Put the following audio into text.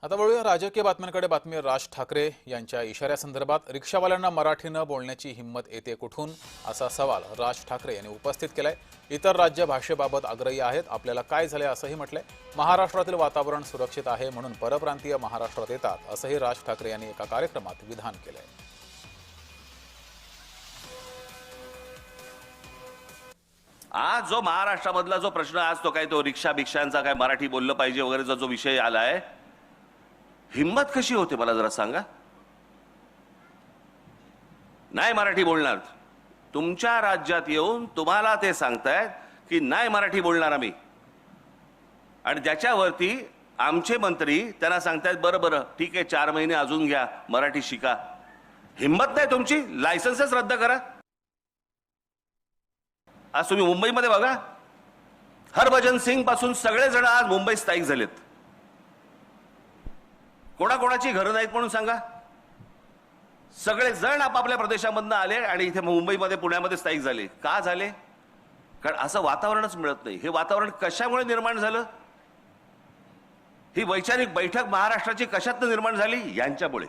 आता वळूया राजकीय बातम्यांकडे. बातमी राज ठाकरे यांच्या इशाऱ्यासंदर्भात. रिक्षावाल्यांना मराठी न बोलण्याची हिंमत येते कुठून, असा सवाल राज ठाकरे यांनी उपस्थित केलाय. इतर राज्य भाषेबाबत आग्रही आहेत. आपल्याला काय झाले असंही म्हटलंय. महाराष्ट्रातील वातावरण सुरक्षित आहे म्हणून परप्रांतीय महाराष्ट्रात येतात असंही राज ठाकरे यांनी एका कार्यक्रमात विधान केलंय. आज जो महाराष्ट्रामधला जो प्रश्न आज तो काय तो रिक्षा भिक्षांचा काय मराठी बोललं पाहिजे वगैरेचा जो विषय आलाय, हिम्मत कशी होते मला जरा सांगा. नाही मराठी बोलणार. तुमच्या राज्यात येऊन तुम्हाला ते सांगतायत की नाही मराठी बोलणार आम्ही, आणि त्याच्यावरती आमचे मंत्री त्यांना सांगतायत बरं बरं ठीक आहे 4 महिने अजून घ्या, मराठी शिका. हिम्मत नाही तुमची, लायसन्सच रद्द करा. आज तुम्ही मुंबईमध्ये बघा, हरभजन सिंग पासून सगळेजण आज मुंबईत स्थायिक झालेत. कोणाकोणाची घरं नाहीत म्हणून सांगा. सगळेजण आपापल्या प्रदेशामधनं आले आणि इथे मुंबईमध्ये पुण्यामध्ये स्थायिक झाले. का झाले? कारण असं वातावरणच मिळत नाही. हे वातावरण कशामुळे निर्माण झालं? ही वैचारिक बैठक महाराष्ट्राची कशातनं निर्माण झाली? यांच्यामुळे.